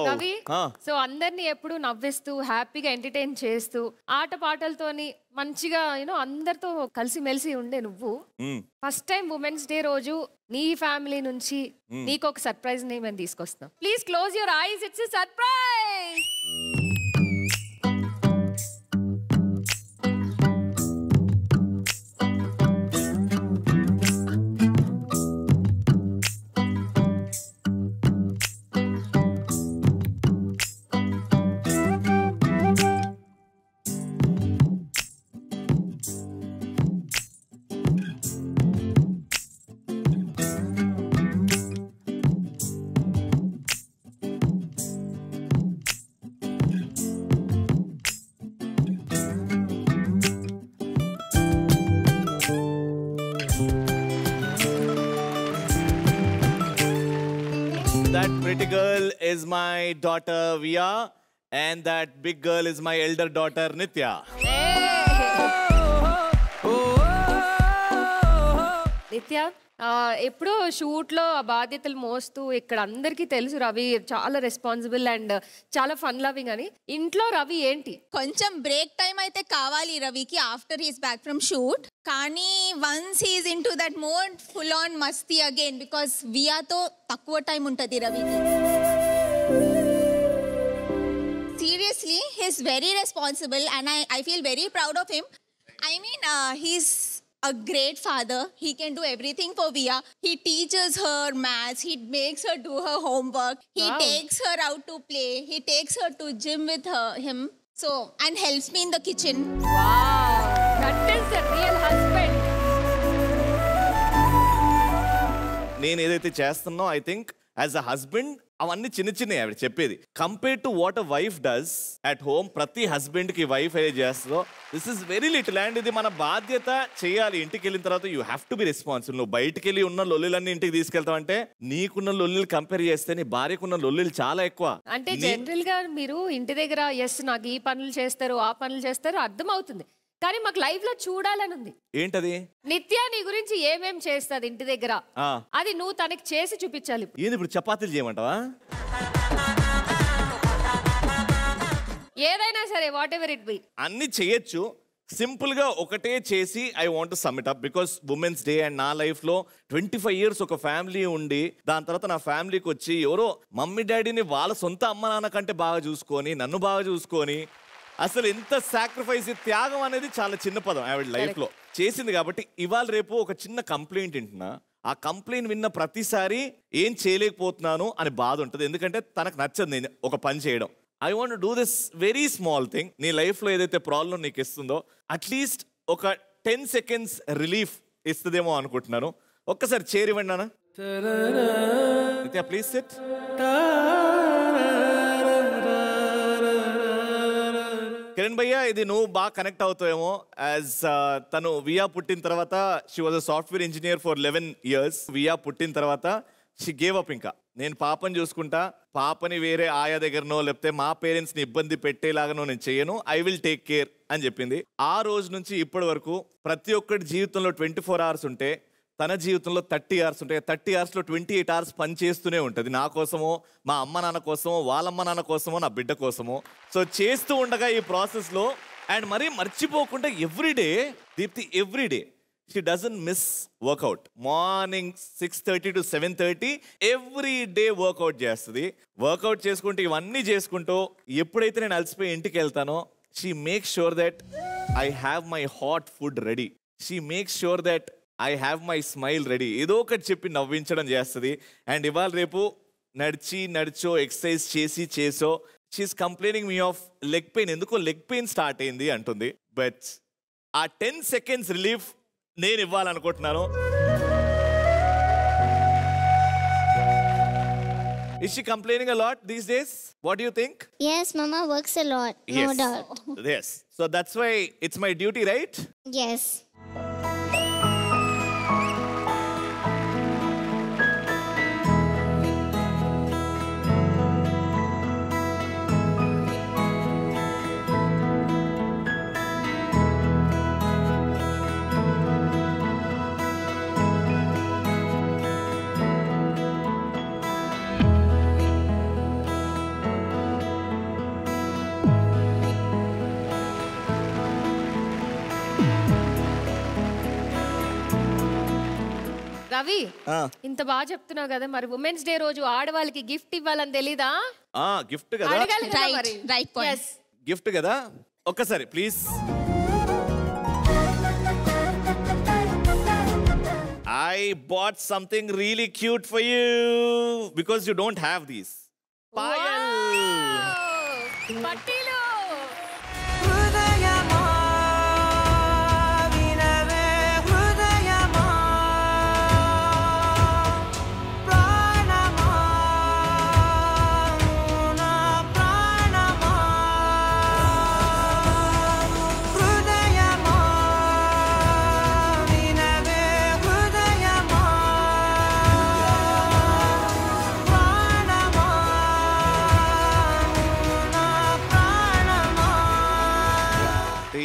Ravi so అందరినీ ఎప్పుడు నవ్విస్తూ హ్యాపీగా ఎంటర్టైన్ చేస్తూ ఆట పాటలతోని మంచిగా అందరితో కలిసి మెలిసి ఉండే నువ్వు ఫస్ట్ టైం ఉమెన్స్ డే రోజు నీ ఫ్యామిలీ నుంచి నీకు ఒక సర్ప్రైజ్ ని మేము తీసుకొస్తాం. Please close your eyes, it's a surprise. That pretty girl is my daughter Via, and that big girl is my elder daughter Nitya. నిత్య ఎప్పుడో షూట్ లో ఆ బాధ్యతలు మోస్తూ ఇక్కడ అందరికీ తెలుసు రవి చాలా రెస్పాన్సిబుల్ అండ్ చాలా ఫన్ లవింగ్ అని. ఇంట్లో రవి ఏంటి? కొంచెం బ్రేక్ టైం అయితే కావాలి రవికి after he's back from shoot. కానీ once he's into that mode full on మస్తీ అగైన్ బికాస్ వియాతో తక్కువ టైం ఉంటుంది రవికి. Seriously he's very responsible and I feel very proud of him. I mean, he's a great father. He can do everything for Via. He teaches her maths. He makes her do her homework. He takes her out to play. He takes her to gym with him. So, and helps me in the kitchen. Wow, that is the real husband. నేను ఏదైతే చేస్తున్నో I think as a husband అవన్నీ చిన్న చిన్నవి ఆవిడ చెప్పేది. Compare to what a wife does at home, ప్రతి husband కి వైఫ్ ఏది చేస్తుందో this is very little. And ఇది మన బాధ్యత చేయాలి. ఇంటికి వెళ్ళిన తర్వాత you have to be responsible. నువ్వు బయటికి వెళ్ళి ఉన్న లొల్లులన్నీ ఇంటికి తీసుకెళ్తావు అంటే నీకున్న లొల్లులు కంపేర్ చేస్తే నీ భార్యకున్న లొల్లులు చాలా ఎక్కువ. అంటే జనరల్ గా మీరు ఇంటి దగ్గర ఎస్ నాకు ఈ పనులు చేస్తారు ఆ పనులు చేస్తారు అర్థం అవుతుంది, కానీ మాకు లైవ్ లో చూడాలని ఉంది. ఏంటది? నిత్య నీ గురించి ఏమేం చేస్తుంది ఇంటి దగ్గర, అది నువ్వు తనకి చేసి చూపించాలి. ఏంది ఇప్పుడు చపాతీలు చేయమంటావా? ఏదైనా సరే వాట్ ఎవర్ ఇట్ బి అన్ని చేయొచ్చు. సింపుల్ గా ఒకటే చేసి I want to some it up because women's day and నా లైఫ్ లో 25 years ఒక ఫ్యామిలీ ఉండి దాని తర్వాత నా ఫ్యామిలీకి వచ్చి ఎవరో మమ్మీ డాడీని వాళ్ళ సొంత అమ్మ నాన్న కంటే బాగా చూసుకొని నన్ను బాగా చూసుకొని అసలు ఎంత సాక్రిఫైస్, త్యాగం అనేది చాలా చిన్న పదం ఆవిడ లైఫ్ లో చేసింది. కాబట్టి ఇవాళ రేపు ఒక చిన్న కంప్లైంట్ వింటున్నా, ఆ కంప్లైంట్ విన్న ప్రతిసారి ఏం చేయలేకపోతున్నాను అని బాధ ఉంటుంది. ఎందుకంటే తనకు నచ్చదు నేను ఒక పని చేయడం. I want to do this very small thing. నీ లైఫ్ లో ఏదైతే ప్రాబ్లం నీకు ఇస్తుందో అట్లీస్ట్ ఒక 10 seconds రిలీఫ్ ఇస్తుందేమో అనుకుంటున్నాను. ఒక్కసారి చేరివ్వండి నాన్న. నిత్య ప్లీజ్ సిట్. కిరణ్ భయ్య, ఇది నువ్వు బాగా కనెక్ట్ అవుతావేమో. యాజ్ తను వియా పుట్టిన తర్వాత she was a software engineer for 11 years. Via పుట్టిన తర్వాత షీ గేవ్ అప్. ఇంకా నేను పాపని చూసుకుంటా, పాపని వేరే ఆయా దగ్గరనో లేకపోతే మా పేరెంట్స్ ని ఇబ్బంది పెట్టేలాగానో నేను చేయను, ఐ విల్ టేక్ కేర్ అని చెప్పింది. ఆ రోజు నుంచి ఇప్పటి వరకు ప్రతి ఒక్కటి జీవితంలో 24 hours ఉంటే తన జీవితంలో 30 hours ఉంటాయి. 30 hours లో 28 hours పని చేస్తూనే ఉంటుంది. నా కోసమో, మా అమ్మ నాన్న కోసమో, వాళ్ళమ్మ నాన్న కోసమో, నా బిడ్డ కోసమో. సో చేస్తూ ఉండగా ఈ ప్రాసెస్లో అండ్ మరీ మర్చిపోకుండా every day Deepthi, every day she doesn't miss workout. Morning 6:30 to 7:30 every day workout చేస్తుంది. వర్కౌట్ చేసుకుంటూ ఇవన్నీ చేసుకుంటూ ఎప్పుడైతే నేను అలసిపోయి ఇంటికి వెళ్తానో she makes sure that I have my hot food ready. She makes sure that I have my smile ready. ఏదో ఒకటి చెప్పి నవ్వించడం చేస్తుంది. అండ్ ఇవాళ రేపు నడిచో ఎక్సర్సైజ్ చేసో she's complaining me of leg pain. ఎందుకో లెగ్ పెయిన్ స్టార్ట్ అయింది అంటుంది. బట్ ఆ 10 seconds రిలీఫ్ నేను ఇవ్వాలనుకుంటున్నాను. Is she complaining a lot these days? What do you think? Yes, Mama works a lot, no doubt. Yes. So that's why it's my duty, right? Yes. Ravi ఇంత బాగా చెప్తున్నావు కదా, మరి ఉమెన్స్ డే రోజు ఆడవాళ్ళకి gift ఇవ్వాలని తెలీదా? గిఫ్ట్ కదా, అడగాలి కదా మరి. Right point. గిఫ్ట్ కదా. ఒక్కసారి please. I bought something really cute for you because you don't have these. Payal. పట్టీలు.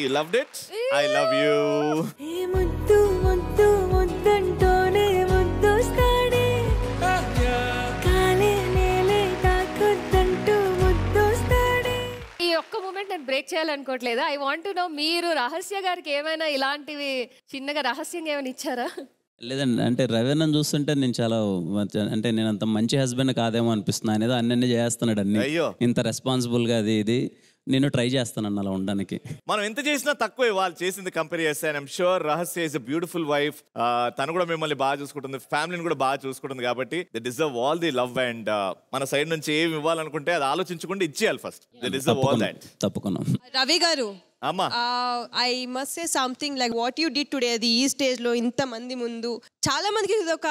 You loved it? I love you. ఈ ఒక్క మూమెంట్ నేను బ్రేక్ చేయాలనుకోవట్లేదు. ఐ వాంట్ టు నో, మీరు రహస్య గారికి ఏమైనా ఇలాంటివి చిన్నగా రహస్యంగా ఏమైనా ఇచ్చారా? లేదండి, అంటే రవీణను చూస్తుంటే నేను చాలా అంటే నేను అంత మంచి హస్బెండ్ కాదేమో అనిపిస్తున్నా అనేది అన్నీ చేస్తున్నాడు అన్ని. ఇంత రెస్పాన్సిబుల్గా అది ఇది నేను ట్రై చేస్తాను అలా ఉండడానికి. మనం ఎంత చేసినా తక్కువే వాళ్ళు చేసింది కంపేర్ చేస్తే. ఐఎమ్ షూర్ రహస్య ఇస్ ఎ బ్యూటిఫుల్ వైఫ్. తను కూడా మిమ్మల్ని బాగా చూసుకుంటుంది, ఫ్యామిలీని కూడా బాగా చూసుకుంటుంది, కాబట్టి they deserve all the love. And మన సైడ్ నుంచి ఏమి ఇవ్వాలనుకుంటే అది ఆలోచించుకుంటే ఇచ్చేయాలి first. They deserve all that. తప్పకుండా. రవి గారు, I must say something like what you did today. అది ఈ స్టేజ్ లో ఇంత మంది ముందు చాలా మందికి ఇది ఒక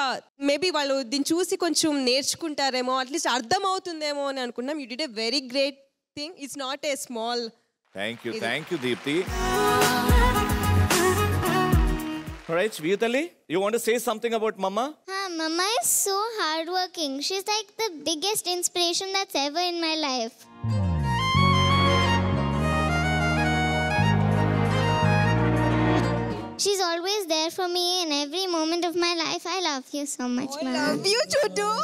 మేబీ వాళ్ళు దీన్ని చూసి కొంచెం నేర్చుకుంటారేమో, అట్లీస్ట్ అర్థం అవుతుందేమో అని అనుకున్నాం. You did a very great thing. It's not a small. Thank you Deepthi. All right, Shviyatali, you want to say something about Mama? Mama is so hardworking. She's like the biggest inspiration that's ever in my life. She's always there for me in every moment of my life. I love you so much, Mama. I love you too.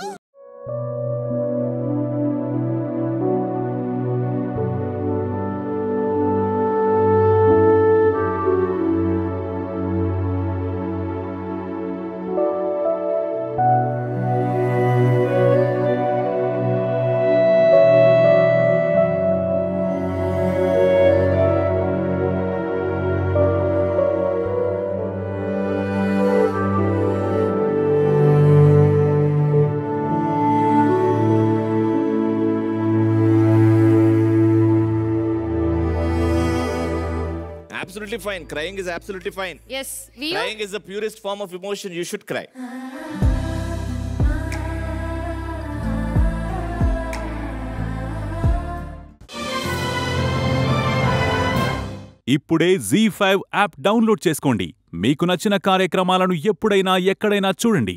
Absolutely fine. Crying is absolutely fine. Yes. Crying is the purest form of emotion. You should cry. ఇప్పుడే ZEE5 app download చేసుకోండి. మీకు నచ్చిన కార్యక్రమాలను ఎప్పుడైనా ఎక్కడైనా చూడండి.